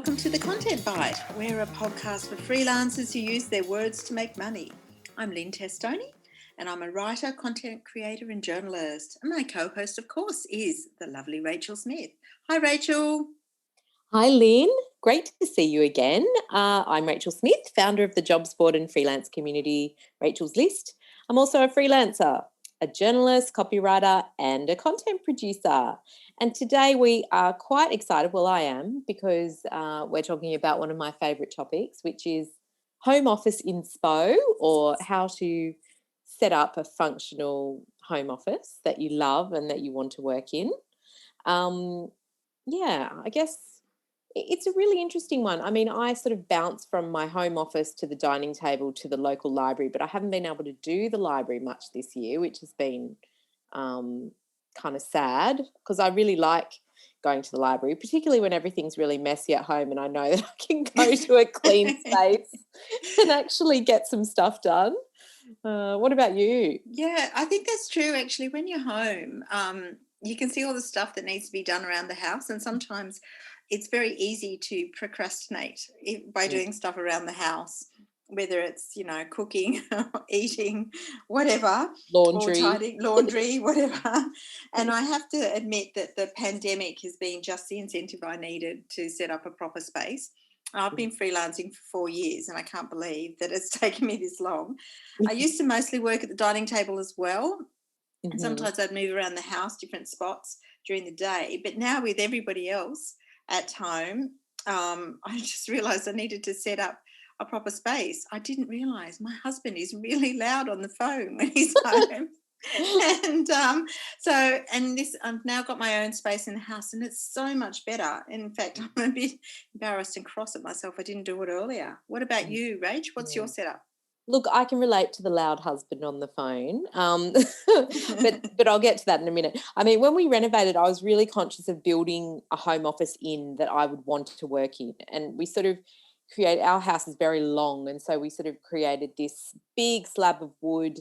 welcome to the Content Bite. We're a podcast for freelancers who use their words to make money. I'm Lynn Testoni, and I'm a writer, content creator, and journalist. And my co-host, of course, is the lovely Rachel Smith. Hi, Rachel. Hi, Lynn. Great to see you again. I'm Rachel Smith, founder of the jobs board and freelance community Rachel's List. I'm also a freelancer, a journalist, copywriter, and a content producer. And today we are quite excited, well, I am, because we're talking about one of my favourite topics, which is home office inspo, or how to set up a functional home office that you love and that you want to work in. I guess it's a really interesting one. I mean, I sort of bounce from my home office to the dining table to the local library, but I haven't been able to do the library much this year, which has been kind of sad, because I really like going to the library, particularly when everything's really messy at home and I know that I can go to a clean space and actually get some stuff done. What about you? Yeah, I think that's true, actually. When you're home, you can see all the stuff that needs to be done around the house, and sometimes it's very easy to procrastinate by doing stuff around the house, whether it's, cooking, eating, whatever, Laundry. or tidying, laundry, whatever. And I have to admit that the pandemic has been just the incentive I needed to set up a proper space. I've been freelancing for 4 years and I can't believe that it's taken me this long. I used to mostly work at the dining table as well. And sometimes I'd move around the house, different spots during the day. But now with everybody else at home, I just realised I needed to set up a proper space. I didn't realise my husband is really loud on the phone when he's home. And I've now got my own space in the house, and it's so much better. In fact, I'm a bit embarrassed and cross at myself I didn't do it earlier. What about you, Rach? What's your setup? Look, I can relate to the loud husband on the phone, but I'll get to that in a minute. I mean, when we renovated, I was really conscious of building a home office that I would want to work in, and we sort of our house is very long, and so we sort of created this big slab of wood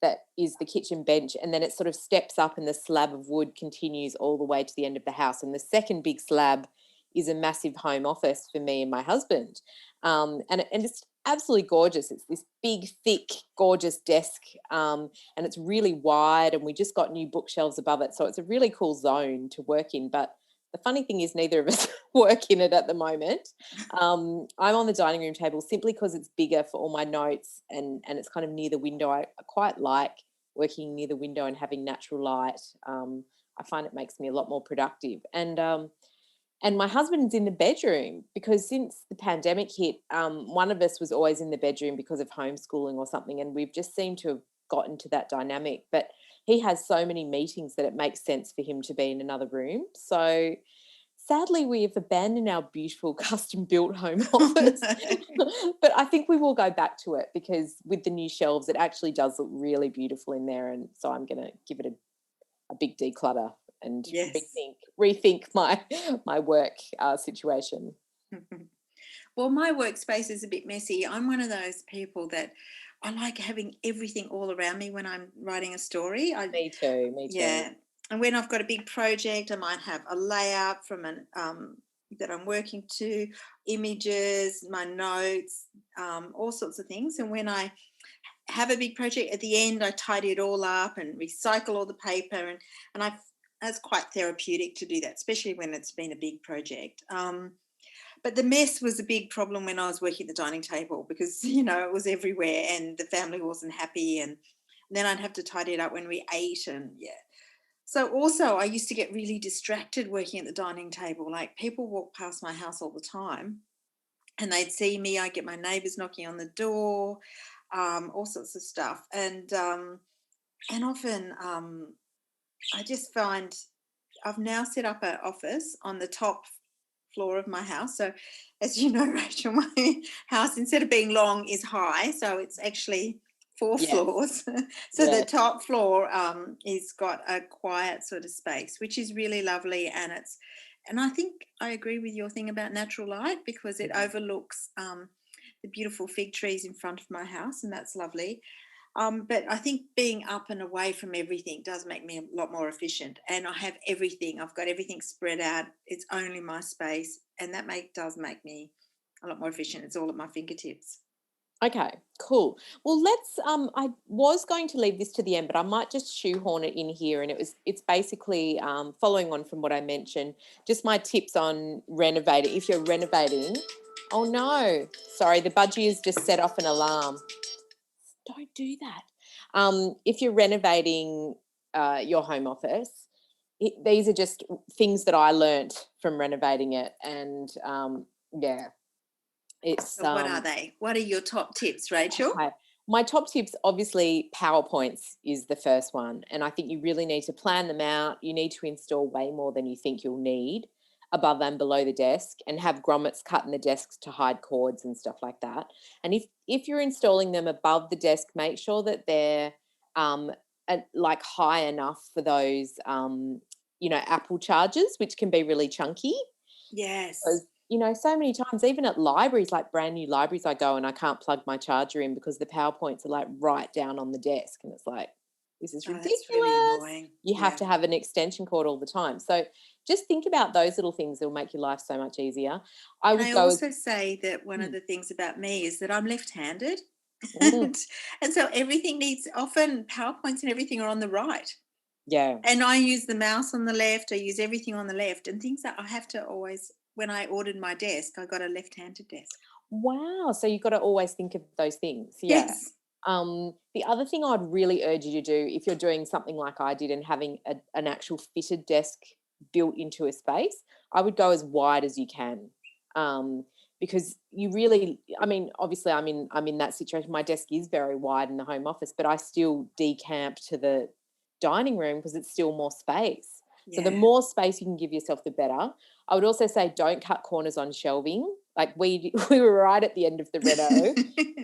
that is the kitchen bench, and then it sort of steps up and the slab of wood continues all the way to the end of the house, and the second big slab is a massive home office for me and my husband, and it's absolutely gorgeous. It's this big, thick, gorgeous desk, and it's really wide, and we just got new bookshelves above it, so it's a really cool zone to work in. But the funny thing is neither of us work in it at the moment. I'm on the dining room table simply because it's bigger for all my notes, and it's kind of near the window. I quite like working near the window and having natural light. I find it makes me a lot more productive. And my husband's in the bedroom because since the pandemic hit, one of us was always in the bedroom because of homeschooling or something, and we've just seemed to have gotten to that dynamic. But he has so many meetings that it makes sense for him to be in another room. So sadly, we have abandoned our beautiful custom-built home office. But I think we will go back to it because with the new shelves, it actually does look really beautiful in there. And so I'm going to give it a big declutter and rethink my work situation. Well, my workspace is a bit messy. I'm one of those people that I like having everything all around me when I'm writing a story. Me too. Yeah. And when I've got a big project, I might have a layout from that I'm working to, images, my notes, all sorts of things. And when I have a big project, at the end, I tidy it all up and recycle all the paper. And that's quite therapeutic to do that, especially when it's been a big project. But the mess was a big problem when I was working at the dining table because, it was everywhere and the family wasn't happy. And then I'd have to tidy it up when we ate So also I used to get really distracted working at the dining table. Like people walk past my house all the time and they'd see me. I'd get my neighbours knocking on the door, all sorts of stuff. And often I just find I've now set up an office on the top floor of my house. So as you know, Rachel, my house, instead of being long, is high. So it's actually 4 floors. So the top floor is got a quiet sort of space, which is really lovely. And I think I agree with your thing about natural light because it overlooks the beautiful fig trees in front of my house, and that's lovely. But I think being up and away from everything does make me a lot more efficient. And I have everything. I've got everything spread out. It's only my space. and that does make me a lot more efficient. It's all at my fingertips. Okay, cool. Well, let's I was going to leave this to the end, but I might just shoehorn it in here, and it's basically following on from what I mentioned, just my tips on renovating. If you're renovating, oh no, sorry, the budgie has just set off an alarm. Don't do that. If you're renovating your home office, these are just things that I learnt from renovating it, and yeah, it's So what are they? What are your top tips, Rachel? okay. My top tips, obviously, PowerPoints is the first one. And I think you really need to plan them out. You need to install way more than you think you'll need above and below the desk, and have grommets cut in the desks to hide cords and stuff like that. And if you're installing them above the desk, make sure that they're like high enough for those Apple chargers, which can be really chunky. Yes. 'Cause, so many times, even at libraries, like brand new libraries, I go and I can't plug my charger in because the PowerPoints are like right down on the desk. And it's like, this is Oh, that's really ridiculous. annoying. You have Yeah. to have an extension cord all the time. So just think about those little things that will make your life so much easier. I Can would I go, also say that one of mm, the things about me is that I'm left-handed, mm, and so everything needs often PowerPoints and everything are on the right. yeah. And I use the mouse on the left, I use everything on the left, and things that I have to always when I ordered my desk, I got a left-handed desk. Wow. So you've got to always think of those things. Yeah. Yes. The other thing I'd really urge you to do, if you're doing something like I did and having an actual fitted desk built into a space, I would go as wide as you can, because you really, I mean, obviously, I'm in that situation. My desk is very wide in the home office, but I still decamp to the dining room because it's still more space. So the Yeah. more space you can give yourself, the better. I would also say don't cut corners on shelving. Like we were right at the end of the reno,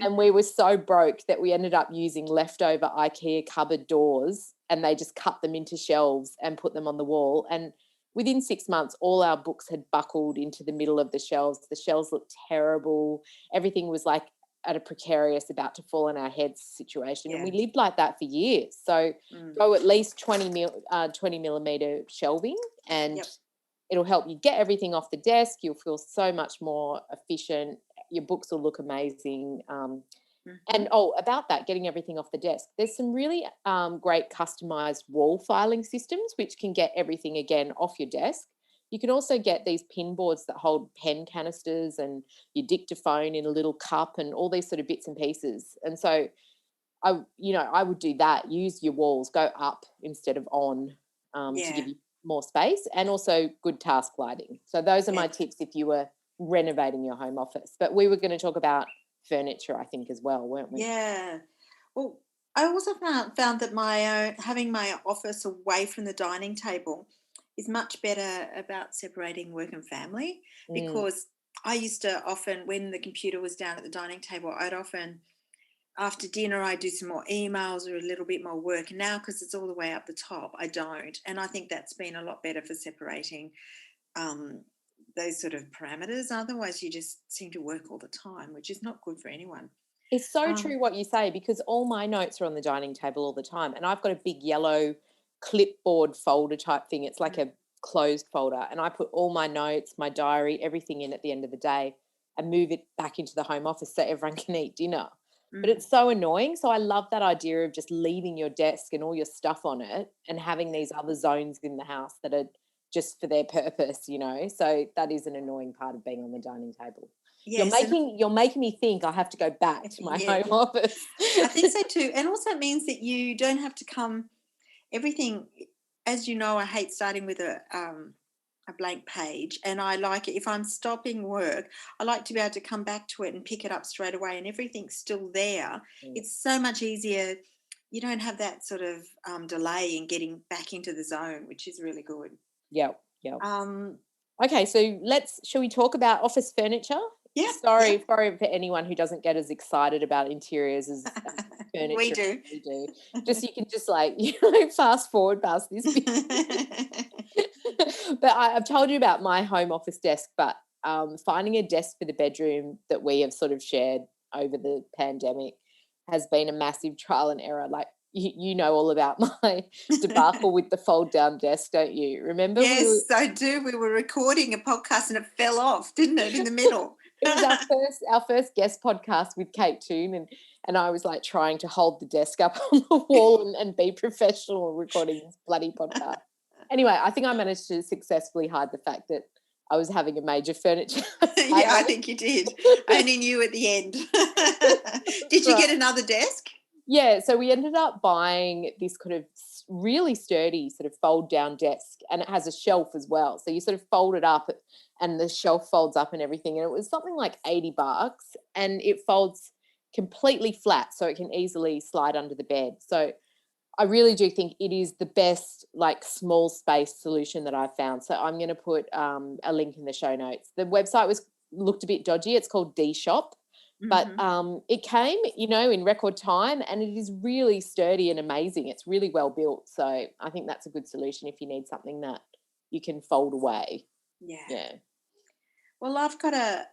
and we were so broke that we ended up using leftover IKEA cupboard doors, and they just cut them into shelves and put them on the wall. And within 6 months, all our books had buckled into the middle of the shelves. The shelves looked terrible. Everything was like at a precarious, about to fall on our heads situation. And Yeah. we lived like that for years. So Mm. go at least 20 millimeter shelving, and Yep. it'll help you get everything off the desk. You'll feel so much more efficient. Your books will look amazing. And Mhm. about that, getting everything off the desk, there's some really great customized wall filing systems which can get everything again off your desk. You can also get these pin boards that hold pen canisters and your dictaphone in a little cup and all these sort of bits and pieces. And so I would do that. Use your walls, go up instead of on, to Yeah. give you more space, and also good task lighting. So those are Yeah. my tips if you were renovating your home office. But we were going to talk about furniture, I think, as well, weren't we? Yeah. Well, I also found that my having my office away from the dining table is much better about separating work and family, Mm, because I used to often, when the computer was down at the dining table, I'd often after dinner I do some more emails or a little bit more work. And now, because it's all the way up the top, I don't. And I think that's been a lot better for separating um, those sort of parameters. Otherwise, you just seem to work all the time, which is not good for anyone. it's so Um, true what you say, because all my notes are on the dining table all the time, and I've got a big yellow clipboard folder type thing. It's like mm, a closed folder, and I put all my notes, my diary, everything in at the end of the day, and move it back into the home office so everyone can eat dinner. But mm. it's so annoying. So I love that idea of just leaving your desk and all your stuff on it and having these other zones in the house that are just for their purpose. So that is an annoying part of being on the dining table. You're Yes, and making you're making me think I have to go back to my yeah, home office. I think so too. And also it means that you don't have to come everything. As you know, I hate starting with a blank page, and I like it if I'm stopping work. I like to be able to come back to it and pick it up straight away, and everything's still there. Mm, It's so much easier. You don't have that sort of delay in getting back into the zone, which is really good. yep, yep. Um, Okay, so shall we talk about office furniture? yeah, yeah, Sorry for anyone who doesn't get as excited about interiors as we furniture do. as we do. Just you can just like fast forward past this bit. But I've told you about my home office desk, but finding a desk for the bedroom that we have sort of shared over the pandemic has been a massive trial and error. Like you know all about my debacle with the fold down desk, don't you? Remember we were Yes, I do. We were recording a podcast and it fell off, didn't it, in the middle? it was our first guest podcast with Kate Toon, and I was like trying to hold the desk up on the wall and be professional recording this bloody podcast. Anyway, I think I managed to successfully hide the fact that I was having a major furniture Yeah, I sale. think you did. I only knew at the end. Did you Right. get another desk? Yeah, so we ended up buying this kind of really sturdy sort of fold down desk, and it has a shelf as well. So you sort of fold it up and the shelf folds up and everything. And it was something like $80, and it folds completely flat so it can easily slide under the bed. So I really do think it is the best like small space solution that I've found. So I'm going to put a link in the show notes. The website looked a bit dodgy. It's called D Shop, but it came, in record time, and it is really sturdy and amazing. It's really well built. So I think that's a good solution if you need something that you can fold away. Yeah. Yeah. Well, I've got a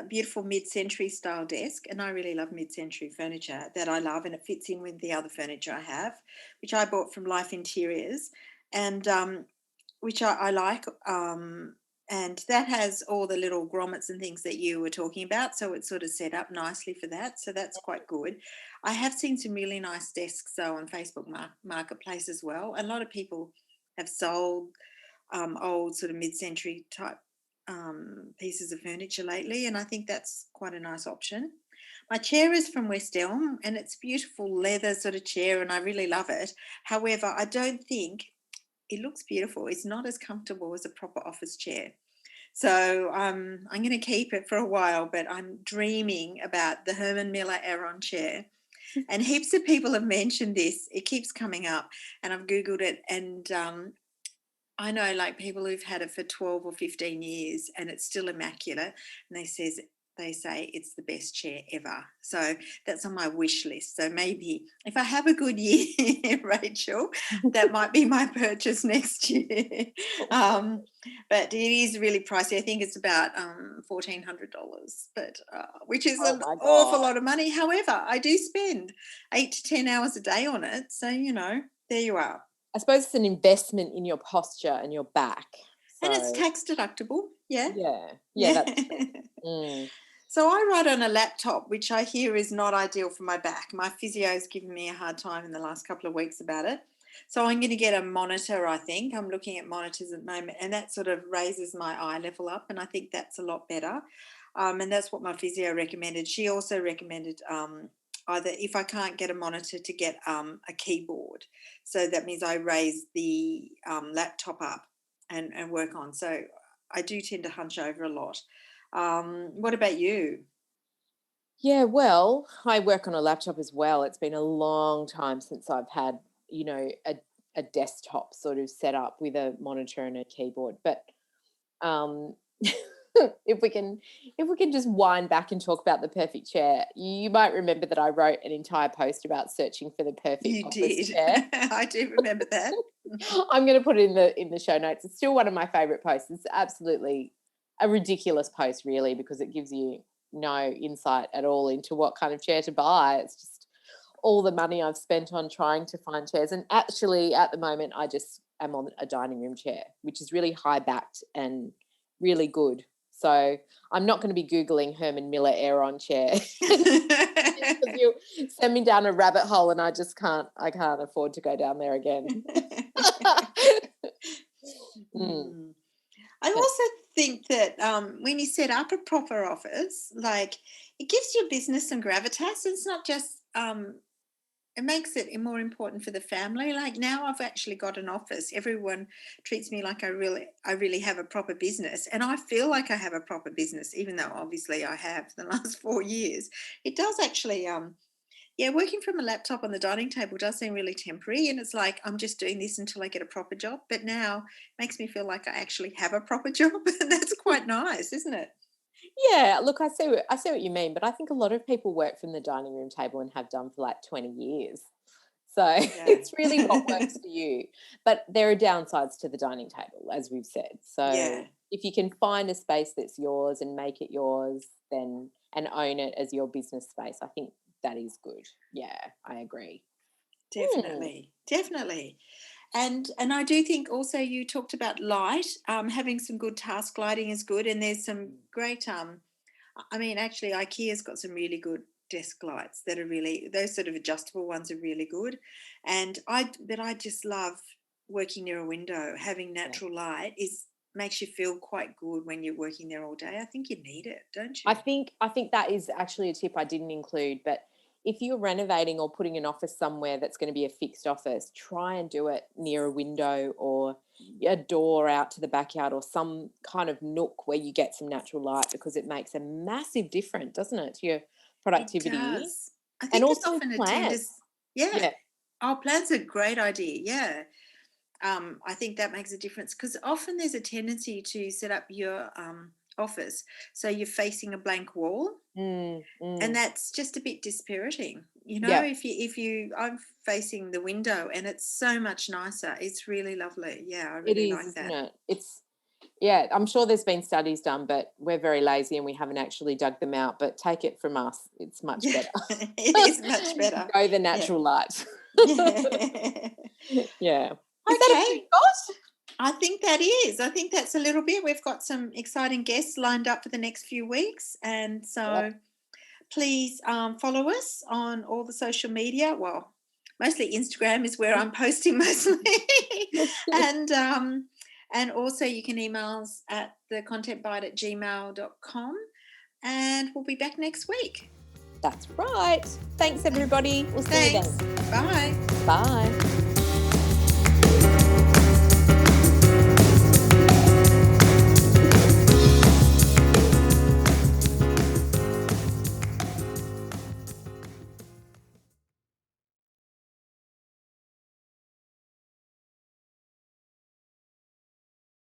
beautiful mid-century style desk, and I really love mid-century furniture that I love, and it fits in with the other furniture I have, which I bought from Life Interiors, and which I like. And that has all the little grommets and things that you were talking about, so it's sort of set up nicely for that. So that's quite good. I have seen some really nice desks though on Facebook Marketplace as well. A lot of people have sold old sort of mid-century type pieces of furniture lately, and I think that's quite a nice option. My chair is from West Elm, and it's beautiful leather sort of chair, and I really love it. However, I don't think it looks beautiful. It's not as comfortable as a proper office chair. So I'm going to keep it for a while, but I'm dreaming about the Herman Miller Aeron chair. And heaps of people have mentioned this. It keeps coming up, and I've Googled it, and I know like people who've had it for 12 or 15 years and it's still immaculate, and they say it's the best chair ever. So that's on my wish list. So maybe if I have a good year, Rachel, that might be my purchase next year. But it is really pricey. I think it's about $1,400, but which is Oh an my awful God. lot of money. However, I do spend 8 to 10 hours a day on it. So, there you are. I suppose it's an investment in your posture and your back. And it's So tax deductible. Yeah. yeah, that's true. Mm. So I write on a laptop, which I hear is not ideal for my back. My physio's given me a hard time in the last couple of weeks about it. So I'm going to get a monitor, I think. I'm looking at monitors at the moment, and that sort of raises my eye level up, and I think that's a lot better. And that's what my physio recommended. She also recommended either, if I can't get a monitor, to get a keyboard. So that means I raise the laptop up and work on. So I do tend to hunch over a lot. What about you? Yeah, well, I work on a laptop as well. It's been a long time since I've had, a desktop sort of set up with a monitor and a keyboard. But um, if we can just wind back and talk about the perfect chair, you might remember that I wrote an entire post about searching for the perfect You office did. chair. I do remember that. I'm going to put it in the show notes. It's still one of my favorite posts. It's absolutely a ridiculous post, really, because it gives you no insight at all into what kind of chair to buy. It's just all the money I've spent on trying to find chairs. And actually, at the moment, I just am on a dining room chair, which is really high backed and really good. So I'm not going to be Googling Herman Miller Aeron chair because you send me down a rabbit hole, and I can't afford to go down there again. Mm, I but also think that when you set up a proper office, like, it gives your business some gravitas. It's not just it makes it more important for the family. Like, now I've actually got an office. Everyone treats me like I really have a proper business, and I feel like I have a proper business, even though obviously I have the last 4 years. It does actually. Yeah, working from a laptop on the dining table does seem really temporary, and it's like I'm just doing this until I get a proper job. But now it makes me feel like I actually have a proper job, and that's quite nice, isn't it? yeah, look, I see what you mean, but I think a lot of people work from the dining room table and have done for like 20 years. So Yeah. it's really what works for you. But there are downsides to the dining table, as we've said. So Yeah. if you can find a space that's yours and make it yours, then and own it as your business space, I think that is good. Yeah, I agree. Definitely. And I do think also you talked about light. Having some good task lighting is good, and there's some great. I mean, actually, IKEA's got some really good desk lights that are really, those sort of adjustable ones are really good. But I just love working near a window. Having Yeah. natural light makes you feel quite good when you're working there all day. I think you need it, don't I you? think that is actually a tip I didn't include, but if you're renovating or putting an office somewhere that's going to be a fixed office, try and do it near a window or a door out to the backyard or some kind of nook where you get some natural light, because it makes a massive difference, doesn't it, to your It productivity? does. I And think there's also often a tendency. plants. Yeah. Yeah. Oh, plants are a great idea. Yeah. I think that makes a difference because often there's a tendency to set up your office so you're facing a blank wall, Mm, and mm. that's just a bit dispiriting. Yeah, I'm facing the window, and it's so much nicer. It's really lovely. Yeah, I it really is, like isn't that. it? Yeah, I'm sure there's been studies done, but we're very lazy and we haven't actually dug them out. But take it from us, it's much Yeah, better. it is much better. Go the Yeah. natural light. Yeah. Yeah. Is that a Okay. big got? I think that is. I think that's a little bit. We've got some exciting guests lined up for the next few weeks. And so Yep. please follow us on all the social media. Well, mostly Instagram is where I'm posting mostly. and and also you can email us at thecontentbite@gmail.com. And we'll be back next week. That's right. Thanks, everybody. We'll see you Thanks. then. Bye. Bye.